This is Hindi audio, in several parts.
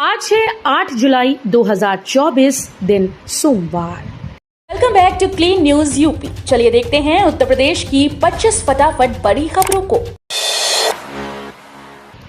आज है 8 जुलाई 2024 दिन सोमवार। Welcome back to clean news UP. चलिए देखते हैं उत्तर प्रदेश की 25 फटाफट बड़ी खबरों को।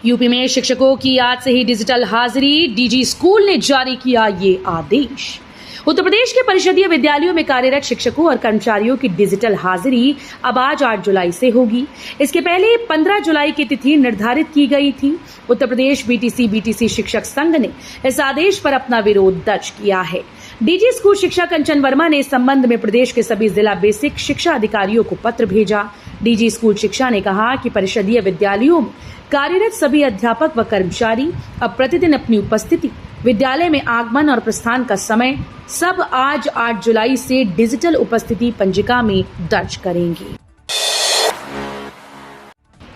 यूपी में शिक्षकों की आज से ही डिजिटल हाजिरी, डीजी स्कूल ने जारी किया ये आदेश। उत्तर प्रदेश के परिषदीय विद्यालयों में कार्यरत शिक्षकों और कर्मचारियों की डिजिटल हाजिरी अब आज 8 जुलाई से होगी। इसके पहले 15 जुलाई की तिथि निर्धारित की गई थी। उत्तर प्रदेश बीटीसी शिक्षक संघ ने इस आदेश पर अपना विरोध दर्ज किया है। डीजी स्कूल शिक्षा कंचन वर्मा ने इस संबंध में प्रदेश के सभी जिला बेसिक शिक्षा अधिकारियों को पत्र भेजा। डीजी स्कूल शिक्षा ने कहा कि परिषदीय विद्यालयों में कार्यरत सभी अध्यापक व कर्मचारी अब प्रतिदिन अपनी उपस्थिति, विद्यालय में आगमन और प्रस्थान का समय सब आज 8 जुलाई से डिजिटल उपस्थिति पंजिका में दर्ज करेंगे।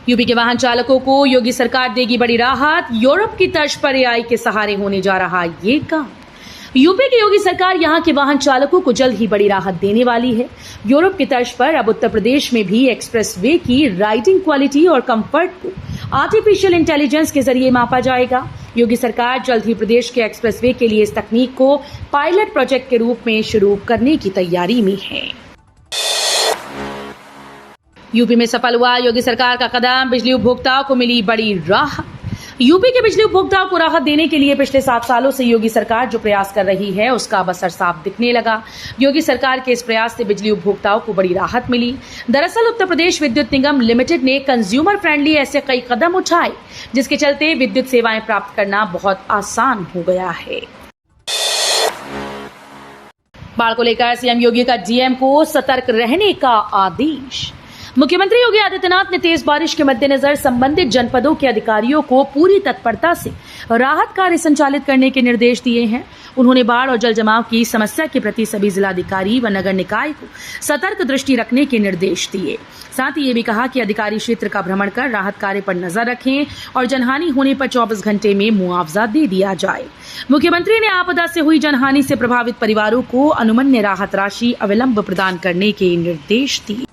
यूपी के वाहन चालकों को योगी सरकार देगी बड़ी राहत। यूरोप की तर्ज पर एआई के सहारे होने जा रहा ये काम। यूपी की योगी सरकार यहां के वाहन चालकों को जल्द ही बड़ी राहत देने वाली है। यूरोप की तर्ज पर अब उत्तर प्रदेश में भी एक्सप्रेस वे की राइडिंग क्वालिटी और कंफर्ट को आर्टिफिशियल इंटेलिजेंस के जरिए मापा जाएगा। योगी सरकार जल्द ही प्रदेश के एक्सप्रेस वे के लिए इस तकनीक को पायलट प्रोजेक्ट के रूप में शुरू करने की तैयारी में है। यूपी में सफल हुआ योगी सरकार का कदम, बिजली उपभोक्ताओं को मिली बड़ी राहत। यूपी के बिजली उपभोक्ताओं को राहत देने के लिए पिछले 7 सालों से योगी सरकार जो प्रयास कर रही है उसका अब असर साफ दिखने लगा। योगी सरकार के इस प्रयास से बिजली उपभोक्ताओं को बड़ी राहत मिली। दरअसल उत्तर प्रदेश विद्युत निगम लिमिटेड ने कंज्यूमर फ्रेंडली ऐसे कई कदम उठाए जिसके चलते विद्युत सेवाएं प्राप्त करना बहुत आसान हो गया है। बाढ़ को लेकर सीएम योगी का डीएम को सतर्क रहने का आदेश। मुख्यमंत्री योगी आदित्यनाथ ने तेज बारिश के मद्देनजर संबंधित जनपदों के अधिकारियों को पूरी तत्परता से राहत कार्य संचालित करने के निर्देश दिए हैं। उन्होंने बाढ़ और जल जमाव की समस्या के प्रति सभी जिलाधिकारी व नगर निकाय को सतर्क दृष्टि रखने के निर्देश दिए। साथ ही ये भी कहा कि अधिकारी क्षेत्र का भ्रमण कर राहत कार्य पर नजर रखें और जनहानि होने पर 24 घंटे में मुआवजा दे दिया जाए। मुख्यमंत्री ने आपदा से हुई जनहानि से प्रभावित परिवारों को अनुमन्य राहत राशि अविलंब प्रदान करने के निर्देश दिए।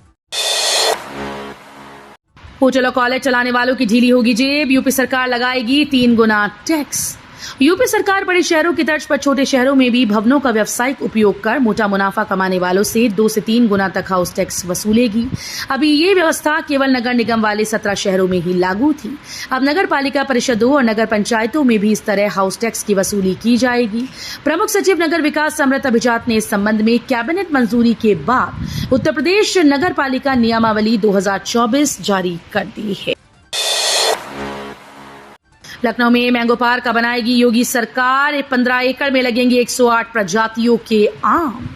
होटल और कॉलेज चलाने वालों की ढीली होगी जेब, यूपी सरकार लगाएगी 3 गुना टैक्स। यूपी सरकार बड़े शहरों की तर्ज पर छोटे शहरों में भी भवनों का व्यावसायिक उपयोग कर मोटा मुनाफा कमाने वालों से 2 से 3 गुना तक हाउस टैक्स वसूलेगी। अभी ये व्यवस्था केवल नगर निगम वाले 17 शहरों में ही लागू थी। अब नगर पालिका परिषदों और नगर पंचायतों में भी इस तरह हाउस टैक्स की वसूली की जाएगी। प्रमुख सचिव नगर विकास समृत अभिजात ने इस संबंध में कैबिनेट मंजूरी के बाद उत्तर प्रदेश नगर पालिका नियमावली 2024 जारी कर दी है। लखनऊ में मैंगो पार्क का बनाएगी योगी सरकार। 15 एकड़ में लगेंगे 108 प्रजातियों के आम।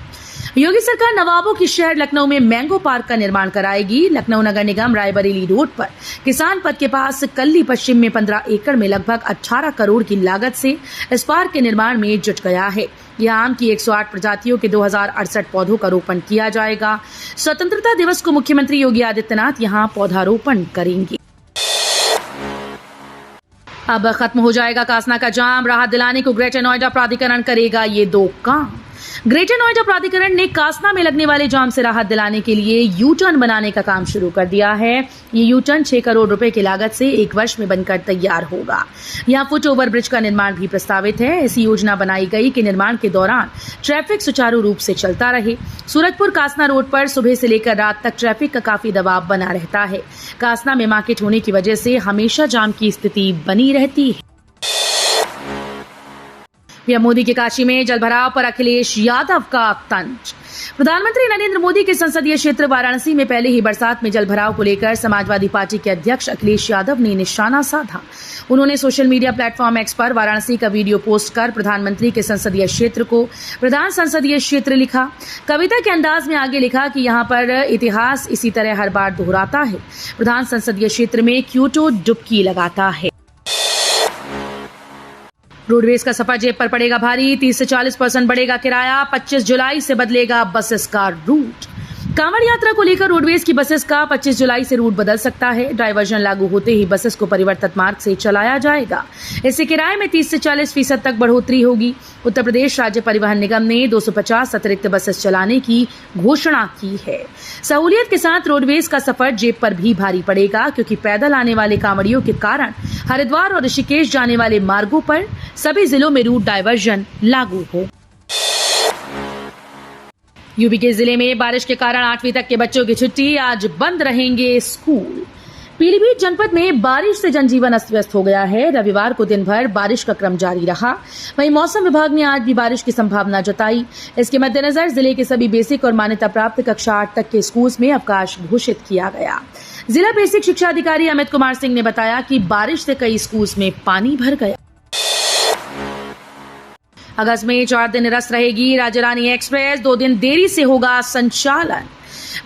योगी सरकार नवाबों की शहर लखनऊ में मैंगो पार्क का निर्माण कराएगी। लखनऊ नगर निगम रायबरेली रोड पर किसान पथ के पास कल्ली पश्चिम में 15 एकड़ में लगभग 18 करोड़ की लागत से इस पार्क के निर्माण में जुट गया है। यह आम की 108 प्रजातियों के 2068 पौधों का रोपण किया जाएगा। स्वतंत्रता दिवस को मुख्यमंत्री योगी आदित्यनाथ यहां पौधारोपण करेंगे। अब खत्म हो जाएगा कासना का जाम, राहत दिलाने को ग्रेटर नोएडा प्राधिकरण करेगा ये 2 काम। ग्रेटर नोएडा प्राधिकरण ने कासना में लगने वाले जाम से राहत दिलाने के लिए यू टर्न बनाने का काम शुरू कर दिया है। ये यू टर्न 6 करोड़ रुपए की लागत से 1 वर्ष में बनकर तैयार होगा। यहाँ फुट ओवर ब्रिज का निर्माण भी प्रस्तावित है। ऐसी योजना बनाई गई कि निर्माण के दौरान ट्रैफिक सुचारू रूप से चलता रहे। सूरजपुर कासना रोड पर सुबह से लेकर रात तक ट्रैफिक का काफी दबाव बना रहता है। कासना में मार्केट होने की वजह से हमेशा जाम की स्थिति बनी रहती है। पीएम मोदी के काशी में जलभराव पर अखिलेश यादव का तंज। प्रधानमंत्री नरेंद्र मोदी के संसदीय क्षेत्र वाराणसी में पहले ही बरसात में जलभराव को लेकर समाजवादी पार्टी के अध्यक्ष अखिलेश यादव ने निशाना साधा। उन्होंने सोशल मीडिया प्लेटफॉर्म एक्स पर वाराणसी का वीडियो पोस्ट कर प्रधानमंत्री के संसदीय क्षेत्र को प्रधान संसदीय क्षेत्र लिखा। कविता के अंदाज में आगे लिखा कि यहाँ पर इतिहास इसी तरह हर बार दोहराता है। प्रधान संसदीय क्षेत्र में क्योटो डुबकी लगाता है। रोडवेज का सफर जेब पर पड़ेगा भारी, 30 से 40% बढ़ेगा किराया। 25 जुलाई से बदलेगा बसेस का रूट। कांवड़ यात्रा को लेकर रोडवेज की बसेस का 25 जुलाई से रूट बदल सकता है। डायवर्जन लागू होते ही बसेस को परिवर्तित मार्ग से चलाया जाएगा। इससे किराए में 30 से 40% तक बढ़ोतरी होगी। उत्तर प्रदेश राज्य परिवहन निगम ने 250 अतिरिक्त बसेस चलाने की घोषणा की है। सहूलियत के साथ रोडवेज का सफर जेब पर भी भारी पड़ेगा, क्योंकि पैदल आने वाले कांवड़ियों के कारण हरिद्वार और ऋषिकेश जाने वाले मार्गों पर सभी जिलों में रूट डायवर्जन लागू हो। यूपी के जिले में बारिश के कारण 8वीं तक के बच्चों की छुट्टी, आज बंद रहेंगे स्कूल। पीलीभीत जनपद में बारिश से जनजीवन अस्त व्यस्त हो गया है। रविवार को दिन भर बारिश का क्रम जारी रहा। वहीं मौसम विभाग ने आज भी बारिश की संभावना जताई। इसके मद्देनजर जिले के सभी बेसिक और मान्यता प्राप्त कक्षा 8 तक के स्कूल्स में अवकाश घोषित किया गया। जिला बेसिक शिक्षा अधिकारी अमित कुमार सिंह ने बताया कि बारिश से कई स्कूल्स में पानी भर गया। अगस्त में 4 दिन निरस्त रहेगी राज्य रानी एक्सप्रेस, 2 दिन देरी से होगा संचालन।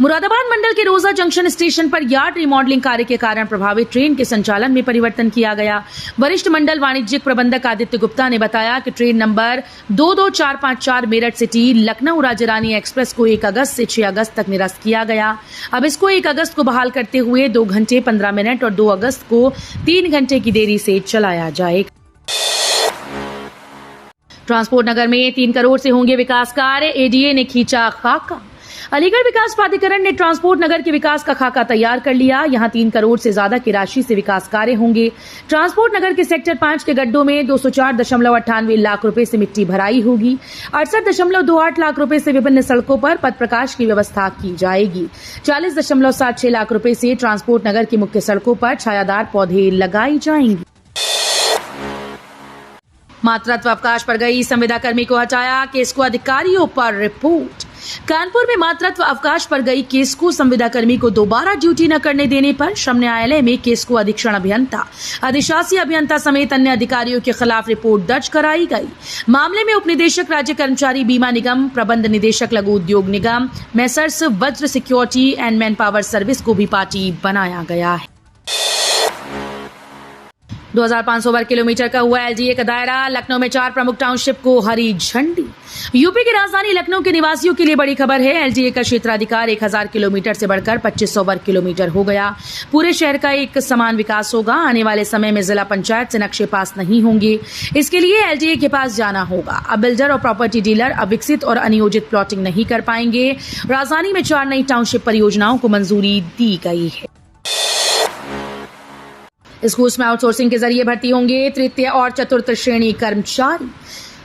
मुरादाबाद मंडल के रोजा जंक्शन स्टेशन पर यार्ड रिमॉडलिंग कार्य के कारण प्रभावित ट्रेन के संचालन में परिवर्तन किया गया। वरिष्ठ मंडल वाणिज्यिक प्रबंधक आदित्य गुप्ता ने बताया कि train number 22454 Meerut city Lucknow राज्य रानी एक्सप्रेस को 1 अगस्त से 6 अगस्त तक निरस्त किया गया। अब इसको 1 अगस्त को बहाल करते हुए 2 घंटे 15 मिनट और 2 अगस्त को 3 घंटे की देरी से चलाया जाएगा। ट्रांसपोर्ट नगर में 3 करोड़ से होंगे विकास कार्य, एडीए ने खींचा खाका। अलीगढ़ विकास प्राधिकरण ने ट्रांसपोर्ट नगर के विकास का खाका तैयार कर लिया। यहां 3 करोड़ से ज्यादा की राशि से विकास कार्य होंगे। ट्रांसपोर्ट नगर के सेक्टर 5 के गड्ढों में 204.98 लाख रुपए से मिट्टी भराई होगी। 68.28 लाख रुपए से विभिन्न सड़कों पर पथ प्रकाश की व्यवस्था की जाएगी। 40.76 लाख रुपए से ट्रांसपोर्ट नगर की मुख्य सड़कों पर छायादार पौधे लगाए जाएंगे। मातृत्व अवकाश पर गई संविदा कर्मी को हटाया, केस को अधिकारियों पर रिपोर्ट। कानपुर में मातृत्व अवकाश पर गई केस को संविदा कर्मी को दोबारा ड्यूटी न करने देने पर श्रम न्यायालय में केस को अधीक्षण अभियंता, अधिशासी अभियंता समेत अन्य अधिकारियों के खिलाफ रिपोर्ट दर्ज कराई गई। मामले में उप निदेशक राज्य कर्मचारी बीमा निगम, प्रबंध निदेशक लघु उद्योग निगम, मेसर्स वज्र security and man power service को भी पार्टी बनाया गया है। 2500 वर्ग किलोमीटर का हुआ एलजीए का दायरा, लखनऊ में 4 प्रमुख टाउनशिप को हरी झंडी। यूपी की राजधानी लखनऊ के निवासियों के लिए बड़ी खबर है। एलजीए का क्षेत्राधिकार 1000 किलोमीटर से बढ़कर 2500 वर्ग किलोमीटर हो गया। पूरे शहर का एक समान विकास होगा। आने वाले समय में जिला पंचायत से नक्शे पास नहीं होंगे, इसके लिए एलजीए के पास जाना होगा। अब बिल्डर और प्रॉपर्टी डीलर अविकसित और अनियोजित प्लॉटिंग नहीं कर पाएंगे। राजधानी में 4 नई टाउनशिप परियोजनाओं को मंजूरी दी गई है। स्कूल्स में आउटसोर्सिंग के जरिए भर्ती होंगे तृतीय और चतुर्थ श्रेणी कर्मचारी।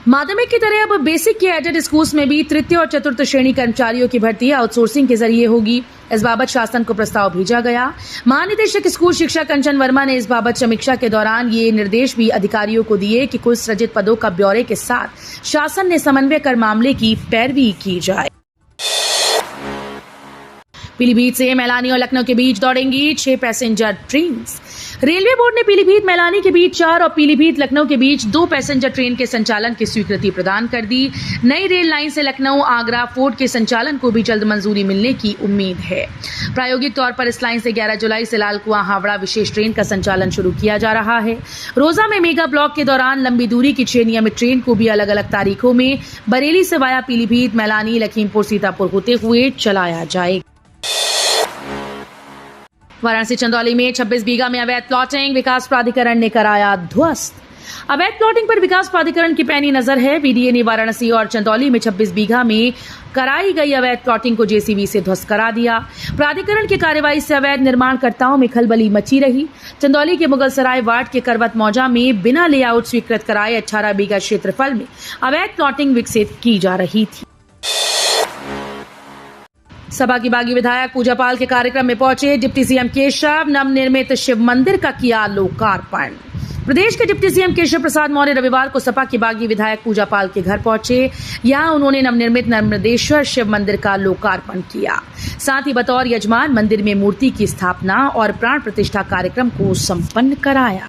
माध्यमिक की तरह अब बेसिक के एडेड स्कूल्स में भी तृतीय और चतुर्थ श्रेणी कर्मचारियों की भर्ती आउटसोर्सिंग के जरिए होगी। इस बाबत शासन को प्रस्ताव भेजा गया। महानिदेशक स्कूल शिक्षा कंचन वर्मा ने इस बाबत समीक्षा के दौरान ये निर्देश भी अधिकारियों को दिए कि कुल सृजित पदों का ब्यौरे के साथ शासन ने समन्वय कर मामले की पैरवी की जाए। पीलीभीत से मैलानी और लखनऊ के बीच दौड़ेंगी 6 पैसेंजर ट्रेन। रेलवे बोर्ड ने पीलीभीत मैलानी के बीच 4 और पीलीभीत लखनऊ के बीच 2 पैसेंजर ट्रेन के संचालन की स्वीकृति प्रदान कर दी। नई रेल लाइन से लखनऊ आगरा फोर्ट के संचालन को भी जल्द मंजूरी मिलने की उम्मीद है। प्रायोगिक तौर पर इस लाइन से 11 जुलाई से लालकुआं हावड़ा विशेष ट्रेन का संचालन शुरू किया जा रहा है। रोजा में मेगा ब्लॉक के दौरान लंबी दूरी की 6 नियमित ट्रेन को भी अलग अलग तारीखों में बरेली से वाया पीलीभीत, मैलानी, लखीमपुर, सीतापुर होते हुए चलाया जाएगा। वाराणसी चंदौली में 26 बीघा में अवैध प्लॉटिंग, विकास प्राधिकरण ने कराया ध्वस्त। अवैध प्लॉटिंग पर विकास प्राधिकरण की पैनी नजर है। वीडीए ने वाराणसी और चंदौली में 26 बीघा में कराई गई अवैध प्लॉटिंग को जेसीबी से ध्वस्त करा दिया। प्राधिकरण की कार्रवाई से अवैध निर्माणकर्ताओं में खलबली मची रही। चंदौली के मुगलसराय वार्ड के करवत मौजा में बिना लेआउट स्वीकृत कराए 18 बीघा क्षेत्रफल में अवैध प्लॉटिंग विकसित की जा रही थी। सपा की बागी विधायक पूजा पाल के कार्यक्रम में पहुंचे डिप्टी सीएम केशव, नवनिर्मित शिव मंदिर का किया लोकार्पण। प्रदेश के डिप्टी सीएम केशव प्रसाद मौर्य रविवार को सपा की बागी विधायक पूजा पाल के घर पहुंचे। यहां उन्होंने नवनिर्मित नर्मदेश्वर शिव मंदिर का लोकार्पण किया। साथ ही बतौर यजमान मंदिर में मूर्ति की स्थापना और प्राण प्रतिष्ठा कार्यक्रम को संपन्न कराया।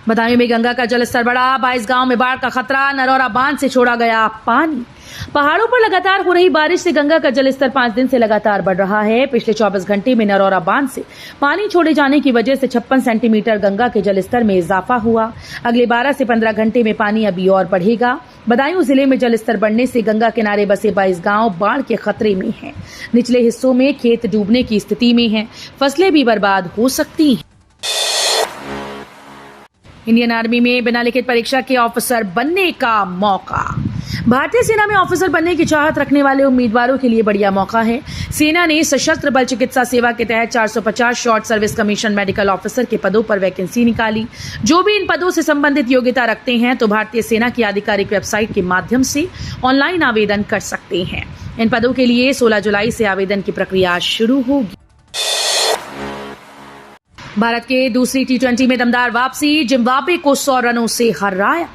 बदायूं में गंगा का जलस्तर बढ़ा, 22 गांव में बाढ़ का खतरा, नरौरा बांध से छोड़ा गया पानी। पहाड़ों पर लगातार हो रही बारिश से गंगा का जलस्तर 5 दिन से लगातार बढ़ रहा है। पिछले 24 घंटे में नरौरा बांध से पानी छोड़े जाने की वजह से 56 सेंटीमीटर गंगा के जलस्तर में इजाफा हुआ। अगले 12 से 15 घंटे में पानी अभी और बढ़ेगा। बदायूं जिले में जलस्तर बढ़ने से गंगा किनारे बसे 22 गांव बाढ़ के खतरे में हैं। निचले हिस्सों में खेत डूबने की स्थिति में हैं। फसलें भी बर्बाद हो सकती हैं। इंडियन आर्मी में बिना लिखित परीक्षा के ऑफिसर बनने का मौका। भारतीय सेना में ऑफिसर बनने की चाहत रखने वाले उम्मीदवारों के लिए बढ़िया मौका है। सेना ने सशस्त्र बल चिकित्सा सेवा के तहत 450 short service commission medical officer के पदों पर वैकेंसी निकाली। जो भी इन पदों से संबंधित योग्यता रखते हैं तो भारतीय सेना की आधिकारिक वेबसाइट के माध्यम से ऑनलाइन आवेदन कर सकते हैं। इन पदों के लिए 16 जुलाई से आवेदन की प्रक्रिया शुरू होगी। भारत के दूसरी टी20 में दमदार वापसी, जिम्बाब्वे को 100 रनों से हराया।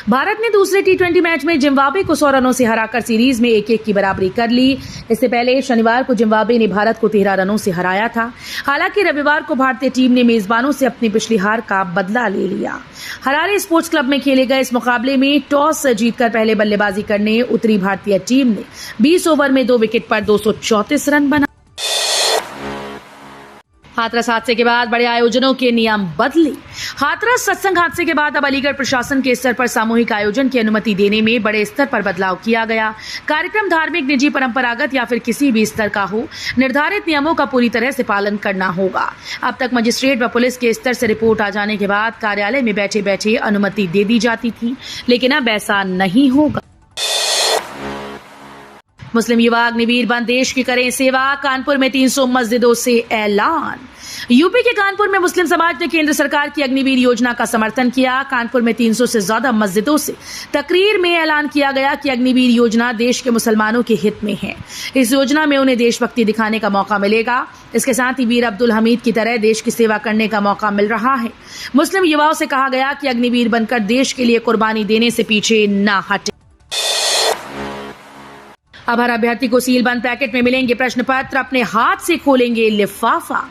भारत ने दूसरे टी20 मैच में जिम्बाब्वे को 100 रनों से हराकर सीरीज में 1-1 की बराबरी कर ली। इससे पहले शनिवार को जिम्बाब्वे ने भारत को 13 रनों से हराया था। हालांकि रविवार को भारतीय टीम ने मेजबानों से अपनी पिछली हार का बदला ले लिया। हरारे स्पोर्ट्स क्लब में खेले गए इस मुकाबले में टॉस जीतकर पहले बल्लेबाजी करने उतरी भारतीय टीम ने 20 ओवर में 2 विकेट पर 234 रन बनाए। हाथरस हादसे के बाद बड़े आयोजनों के नियम बदले। हाथरस सत्संग हादसे के बाद अब अलीगढ़ प्रशासन के स्तर पर सामूहिक आयोजन की अनुमति देने में बड़े स्तर पर बदलाव किया गया। कार्यक्रम धार्मिक, निजी, परंपरागत या फिर किसी भी स्तर का हो, निर्धारित नियमों का पूरी तरह से पालन करना होगा। अब तक मजिस्ट्रेट व पुलिस के स्तर से रिपोर्ट आ जाने के बाद कार्यालय में बैठे बैठे अनुमति दे दी जाती थी, लेकिन अब ऐसा नहीं होगा। मुस्लिम युवा अग्निवीर बन देश की करें सेवा, कानपुर में 300 मस्जिदों से ऐलान। यूपी के कानपुर में मुस्लिम समाज ने केंद्र सरकार की अग्निवीर योजना का समर्थन किया। कानपुर में 300 से ज्यादा मस्जिदों से तकरीर में ऐलान किया गया कि अग्निवीर योजना देश के मुसलमानों के हित में है। इस योजना में उन्हें देशभक्ति दिखाने का मौका मिलेगा। इसके साथ ही वीर अब्दुल हमीद की तरह देश की सेवा करने का मौका मिल रहा है। मुस्लिम युवाओं से कहा गया कि अग्निवीर बनकर देश के लिए कुर्बानी देने से पीछे न हटे। अब हर अभ्यर्थी को सीलबंद पैकेट में मिलेंगे प्रश्न पत्र, अपने हाथ से खोलेंगे लिफाफा।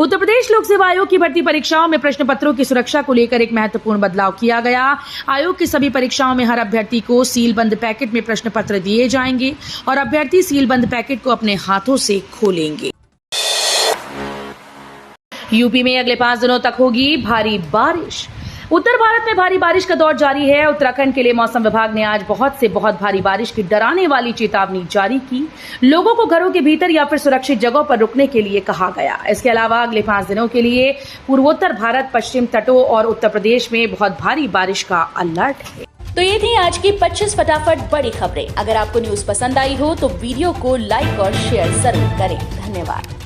उत्तर प्रदेश लोक सेवा आयोग की भर्ती परीक्षाओं में प्रश्न पत्रों की सुरक्षा को लेकर एक महत्वपूर्ण बदलाव किया गया। आयोग की सभी परीक्षाओं में हर अभ्यर्थी को सीलबंद पैकेट में प्रश्न पत्र दिए जाएंगे और अभ्यर्थी सीलबंद पैकेट को अपने हाथों से खोलेंगे। यूपी में अगले 5 दिनों तक होगी भारी बारिश। उत्तर भारत में भारी बारिश का दौर जारी है। उत्तराखंड के लिए मौसम विभाग ने आज बहुत से बहुत भारी बारिश की डराने वाली चेतावनी जारी की। लोगों को घरों के भीतर या फिर सुरक्षित जगहों पर रुकने के लिए कहा गया। इसके अलावा अगले 5 दिनों के लिए पूर्वोत्तर भारत, पश्चिम तटों और उत्तर प्रदेश में बहुत भारी बारिश का अलर्ट है। तो ये थी आज की 25 फटाफट बड़ी खबरें। अगर आपको न्यूज पसंद आई हो तो वीडियो को लाइक और शेयर जरूर करें। धन्यवाद।